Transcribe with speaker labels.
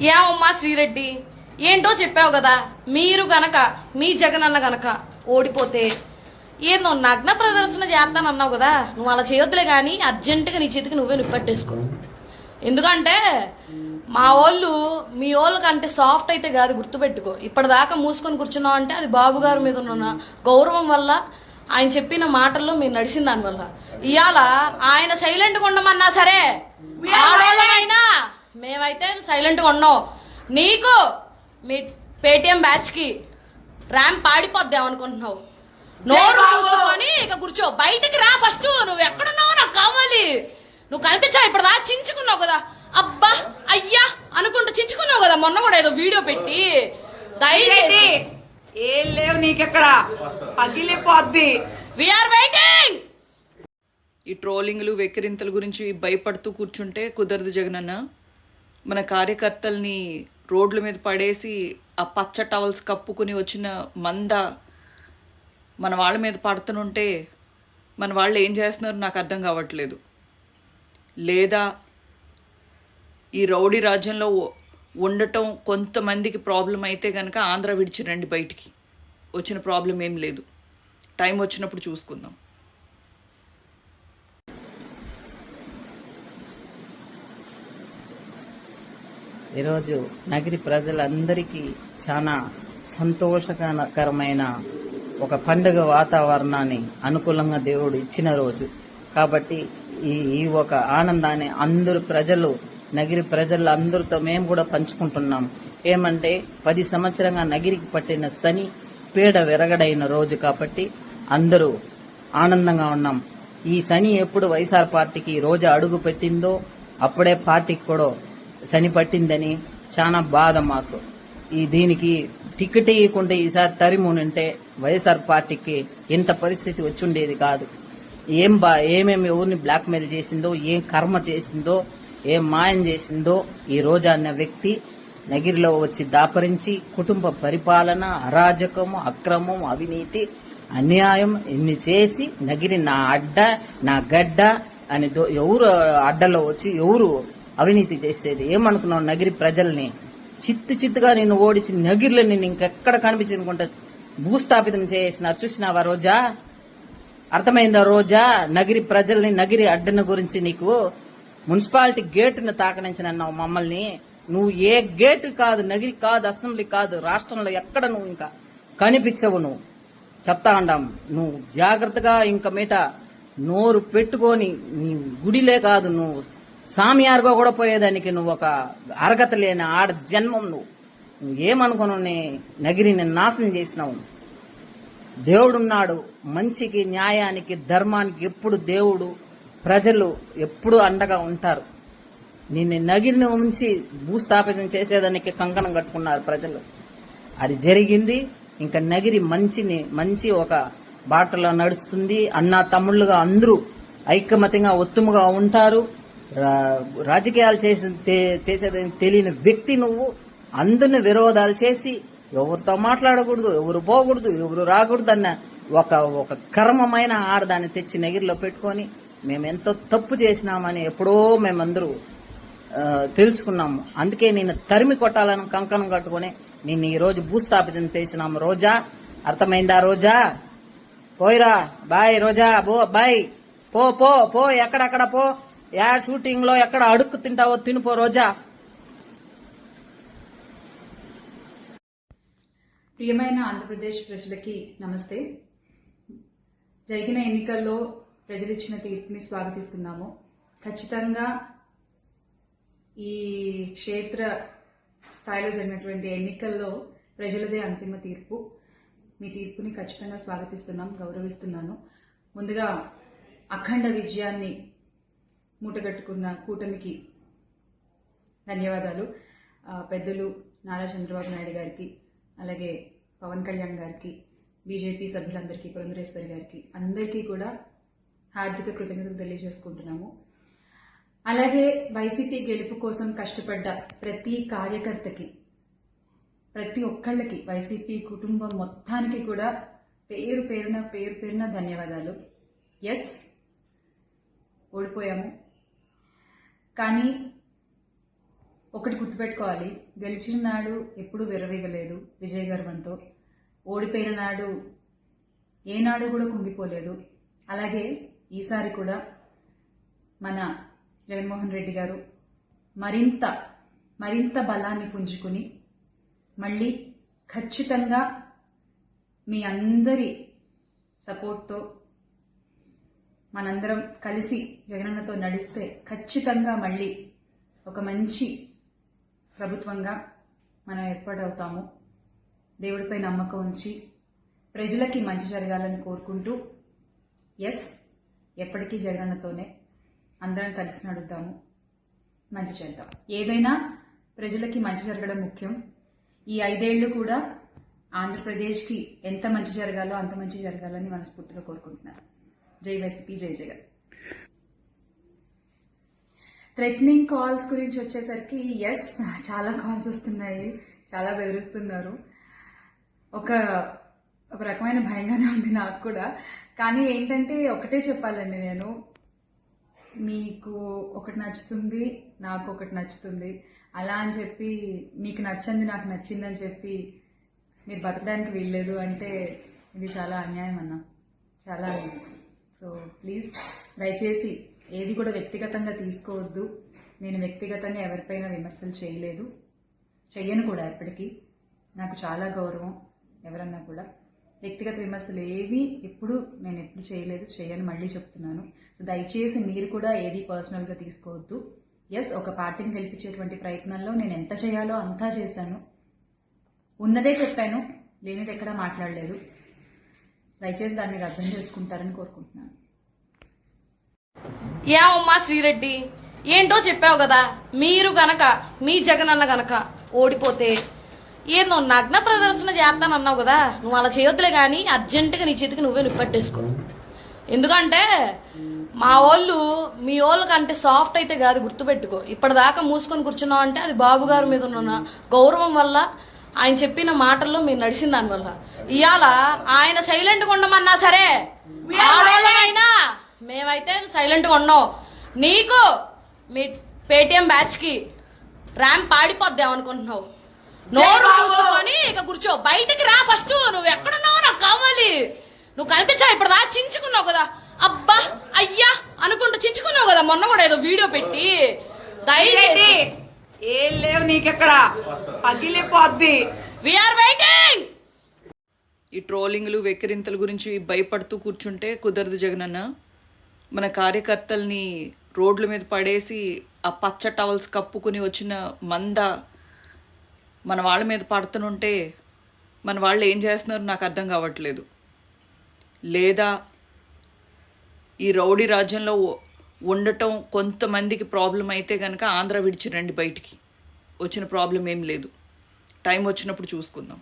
Speaker 1: ఏమమ్మా శ్రీరెడ్డి, ఏంటో చెప్పావు కదా, మీరు గనక మీ జగనన్న గనక ఓడిపోతే ఏందో నగ్న ప్రదర్శన చేస్తానన్నావు కదా, నువ్వు అలా చేయొద్దులే గాని అర్జెంటుగా నీ చేతికి నువ్వే నిప్పట్టేసుకో. ఎందుకంటే మా వాళ్ళు మీ వాళ్ళకంటే సాఫ్ట్ అయితే కాదు, గుర్తుపెట్టుకో. ఇప్పటిదాకా మూసుకొని కూర్చున్నావు అంటే అది బాబు గారి మీద ఉన్న గౌరవం వల్ల, ఆయన చెప్పిన మాటల్లో మీరు నడిచిన దాని వల్ల. ఇవాళ ఆయన సైలెంట్గా ఉండమన్నా సరే ఆడవాళ్ళమైనా మేమైతే సైలెంట్గా ఉన్నాం. నీకు మీ పేటిఎం బ్యాచ్ కి ర్యాంప్ పాడిపోద్దాం అనుకుంటున్నావు. నోరు మూసుకొని ఇక కూర్చో, బయటికి రా. ఫస్ట్ నువ్వు ఎక్కడున్నావు నాకు కావాలి. నువ్వు కనిపించావు, ఇప్పుడు దా చించుకున్నావు కదా, అబ్బా అయ్యా అనుకుంటూ చించుకున్నావు కదా మొన్న కూడా ఏదో వీడియో పెట్టి. దయచేసి
Speaker 2: ఏం లేవు నీకెక్కడ, పగిలిపోద్ది.
Speaker 1: We are waiting.
Speaker 3: ఈ ట్రోలింగ్లు వెక్కిరింతల గురించి భయపడుతూ కూర్చుంటే కుదరదు జగనన్న. మన కార్యకర్తల్ని రోడ్ల మీద పడేసి ఆ పచ్చ టవల్స్ కప్పుకుని వచ్చిన మంద మన వాళ్ళ మీద పడుతుంటే మన వాళ్ళు ఏం చేస్తున్నారో నాకు అర్థం కావట్లేదు. లేదా ఈ రౌడీ రాజ్యంలో ఉండటం కొంతమందికి ప్రాబ్లం అయితే కనుక ఆంధ్ర విడిచి రండి బయటికి. వచ్చిన ప్రాబ్లం ఏం లేదు, టైం వచ్చినప్పుడు చూసుకుందాం.
Speaker 4: ఈరోజు నగరి ప్రజలందరికీ చాలా సంతోషకరమైన ఒక పండుగ వాతావరణాన్ని అనుకూలంగా దేవుడు ఇచ్చిన రోజు కాబట్టి ఈ ఒక ఆనందాన్ని అందరు ప్రజలు, నగిరి ప్రజలందరితో మేము కూడా పంచుకుంటున్నాం. ఏమంటే 10 సంవత్సరంగా నగిరికి పట్టిన శని పీడ విరగడైన రోజు కాబట్టి అందరూ ఆనందంగా ఉన్నాం. ఈ శని ఎప్పుడు వైఎస్ఆర్ పార్టీకి ఈ రోజు అడుగు పెట్టిందో అప్పుడే పార్టీకి కూడా శని పట్టిందని చాలా బాధ మాకు. దీనికి టికెట్ ఇవ్వకుంటే ఈసారి తరిమునుంటే వైఎస్ఆర్ పార్టీకి ఇంత పరిస్థితి వచ్చుండేది కాదు. ఏమేమి ఎవరిని బ్లాక్ మెయిల్ చేసిందో, ఏం కర్మ చేసిందో, ఏం మాయం చేసిందో ఈ రోజా అన్న వ్యక్తి నగిరిలో వచ్చి దాపరించి కుటుంబ పరిపాలన, అరాజకము, అక్రమం, అవినీతి, అన్యాయం ఇన్ని చేసి నగిరి నా అడ్డ నా గడ్డ అని ఎవరు అడ్డలో వచ్చి ఎవరు అవినీతి చేసేది? ఏమనుకున్నావు? నగిరి ప్రజల్ని చిత్తుగా నిన్ను ఓడించి నగిరిలో నిన్ను ఇంకెక్కడ కనిపించనుకుంటా భూస్థాపితం చేసినారు. చూసినావా రోజా? అర్థమైందా రోజా? నగిరి ప్రజల్ని, నగిరి అడ్డన గురించి నీకు మున్సిపాలిటీ గేటును తాకనించినన్నావు మమ్మల్ని. నువ్వు ఏ గేటు కాదు, నగిరి కాదు, అసెంబ్లీ కాదు, రాష్ట్రంలో ఎక్కడ నువ్వు ఇంకా కనిపించవు. నువ్వు చెప్తా ఉండాం. నువ్వు జాగ్రత్తగా ఇంక మీట నోరు పెట్టుకొని నీ గుడిలే కాదు, నువ్వు సామియారుగా కూడా పోయేదానికి నువ్వు ఒక అర్హత లేని ఆడ జన్మం. నువ్వు ఏమనుకుని నగిరిని నాశనం చేసినావు. దేవుడున్నాడు, మంచికి, న్యాయానికి, ధర్మానికి ఎప్పుడు దేవుడు, ప్రజలు ఎప్పుడు అండగా ఉంటారు. నిన్ను నగిరిని ఉంచి భూస్థాపితం చేసేదానికి కంకణం కట్టుకున్నారు ప్రజలు. అది జరిగింది. ఇంకా నగిరి మంచి ఒక బాటలో నడుస్తుంది. అన్నా తమ్ముళ్ళుగా అందరూ ఐకమత్యంగా ఉత్తముగా ఉంటారు. రాజకీయాలు చేసేదని తెలియని వ్యక్తి నువ్వు. అందరిని విరోధాలు చేసి ఎవరితో మాట్లాడకూడదు, ఎవరు పోకూడదు, ఎవరు రాకూడదు అన్న ఒక కర్మమైన ఆడదాన్ని తెచ్చి నగిరిలో పెట్టుకొని మేమెంతో తప్పు చేసినామని ఎప్పుడో మేమందరూ తెలుసుకున్నాము. అందుకే నేను తరిమి కొట్టాలని కంకణం కట్టుకుని నేను ఈ రోజు భూస్థాపితం చేసినాము. రోజా, అర్థమైందా రోజా? పోయిరా, బాయ్ రోజా, బాయ్, పో పో పో, ఎక్కడక్కడ పో, షూటింగ్ లో ఎక్కడ అడుక్కు తింటావో తినిపో రోజా.
Speaker 5: ప్రియమైన ఆంధ్రప్రదేశ్ ప్రజలకి నమస్తే. జరిగిన ఎన్నికల్లో ప్రజలిచ్చిన తీర్పుని స్వాగతిస్తున్నాము. ఖచ్చితంగా ఈ క్షేత్ర స్థాయిలో జరిగినటువంటి ఎన్నికల్లో ప్రజలదే అంతిమ తీర్పు. మీ తీర్పుని ఖచ్చితంగా స్వాగతిస్తున్నాం, గౌరవిస్తున్నాను. ముందుగా అఖండ విజయాన్ని మూటగట్టుకున్న కూటమికి ధన్యవాదాలు. పెద్దలు నారా చంద్రబాబు నాయుడు గారికి, అలాగే పవన్ కళ్యాణ్ గారికి, బీజేపీ సభ్యులందరికీ, పురంధరేశ్వరి గారికి, అందరికీ కూడా హార్దిక కృతజ్ఞతలు తెలియజేసుకుంటున్నాము. అలాగే వైసీపీ గెలుపు కోసం కష్టపడ్డ ప్రతి కార్యకర్తకి, ప్రతి ఒక్కళ్ళకి, వైసీపీ కుటుంబం మొత్తానికి కూడా పేరు పేరున ధన్యవాదాలు. ఎస్, ఓడిపోయాము, కానీ ఒకటి గుర్తుపెట్టుకోవాలి, గెలిచిన నాడు ఎప్పుడూ విర్రవీగలేదు విజయ గర్వంతో, ఓడిపోయిన నాడు ఏనాడు కూడా కుంగిపోలేదు. అలాగే ఈసారి కూడా మన జగన్మోహన్ రెడ్డి గారు మరింత బలాన్ని పుంజుకుని మళ్ళీ ఖచ్చితంగా మీ అందరి సపోర్ట్తో మనందరం కలిసి జగనన్నతో నడిస్తే ఖచ్చితంగా మళ్ళీ ఒక మంచి ప్రభుత్వంగా మనం ఏర్పాటవుతాము. దేవుడిపై నమ్మకం ఉంచి ప్రజలకి మంచి జరగాలని కోరుకుంటూ ఎప్పటికీ జగనన్నతోనే అందరం కలిసి నడుద్దాము, మంచి చేద్దాం. ఏదైనా ప్రజలకి మంచి జరగడం ముఖ్యం. ఈ 5 ఏళ్లు కూడా ఆంధ్రప్రదేశ్కి ఎంత మంచి జరగాలో అంత మంచి జరగాలని మనస్ఫూర్తిగా కోరుకుంటున్నాను. జై వైసీపీ, జై జగన్. థ్రెటనింగ్ కాల్స్ గురించి వచ్చేసరికి చాలా కాల్స్ వస్తున్నాయి, చాలా బెదిరిస్తున్నారు. ఒక రకమైన భయంగానే ఉంది నాకు కూడా. కానీ ఏంటంటే ఒకటే చెప్పాలండి, నేను మీకు ఒకటి నచ్చుతుంది, నాకు ఒకటి నచ్చుతుంది, అలా అని చెప్పి మీకు నచ్చింది నాకు నచ్చిందని చెప్పి మీరు బతకడానికి వీల్లేదు అంటే ఇది చాలా అన్యాయం అన్న, చాలా అన్యాయం. సో ప్లీజ్ దయచేసి ఏది కూడా వ్యక్తిగతంగా తీసుకోవద్దు. నేను వ్యక్తిగతంగా ఎవరిపైన విమర్శలు చేయలేదు, చెయ్యను కూడా. ఎప్పటికీ నాకు చాలా గౌరవం. ఎవరన్నా కూడా వ్యక్తిగత విమర్శలు ఏవి ఎప్పుడు చేయలేదు, చేయను, మళ్ళీ చెప్తున్నాను. సో దయచేసి మీరు కూడా ఏది పర్సనల్గా తీసుకోవద్దు. ఒక పార్టీని గెలిపించేటువంటి ప్రయత్నంలో నేను ఎంత చేయాలో అంతా చేశాను, ఉన్నదే చెప్పాను, లేనిది ఎక్కడా మాట్లాడలేదు. దయచేసి దాన్ని అర్థం చేసుకుంటారని కోరుకుంటున్నాను.
Speaker 1: ఏమమ్మా శ్రీరెడ్డి, ఏంటో చెప్పావు కదా, మీరు గనక మీ జగనన్న గనక ఓడిపోతే ఏందో నగ్న ప్రదర్శన చేస్తానన్నావు కదా, నువ్వు అలా చేయొద్దులే కానీ అర్జెంటుగా నీ చేతికి నువ్వే నిప్పట్టేసుకో. ఎందుకంటే మా వాళ్ళు మీ వాళ్ళ కంటే సాఫ్ట్ అయితే కాదు, గుర్తుపెట్టుకో. ఇప్పటిదాకా మూసుకొని కూర్చున్నావు అంటే అది బాబు గారి మీద ఉన్న గౌరవం వల్ల, ఆయన చెప్పిన మాటల్లో మీరు నడిచిన దాని వల్ల. ఇవాళ ఆయన సైలెంట్గా ఉండమన్నా సరే, ఆడవాళ్ళమైనా మేమైతే సైలెంట్గా ఉన్నాం. నీకు మీ పేటిఎం బ్యాచ్ కి ర్యాంప్ పాడిపోద్దామనుకుంటున్నావు. నోరు మూసుకొని ఇక కూర్చో, బయటికి రా. ఫస్ట్ నువ్వు ఎక్కడున్నావో నాకు కావాలి. నువ్వు కనిపించావు, ఇప్పుడు దా చించుకున్నావు కదా, అబ్బా అయ్యా అనుకుంటూ చించుకున్నావు కదా మొన్న కూడా ఏదో వీడియో పెట్టి. దయచేసి
Speaker 2: ఏం లేవు నీకెక్కడ, పగిలిపోద్ది.
Speaker 1: We are waiting.
Speaker 3: ఈ ట్రోలింగ్లు వెక్కిరింతల గురించి భయపడుతూ కూర్చుంటే కుదరదు జగనన్న. మన కార్యకర్తల్ని రోడ్ల మీద పడేసి ఆ పచ్చ టవల్స్ కప్పుకుని వచ్చిన మంద మన వాళ్ళ మీద పడుతుంటే మన వాళ్ళు ఏం చేస్తున్నారో నాకు అర్థం కావట్లేదు. లేదా ఈ రౌడీ రాజ్యంలో ఉండటం కొంతమందికి ప్రాబ్లం అయితే కనుక ఆంధ్ర విడిచి రండి బయటికి, వచ్చిన ప్రాబ్లం ఏం లేదు. టైం వచ్చినప్పుడు చూసుకుందాం.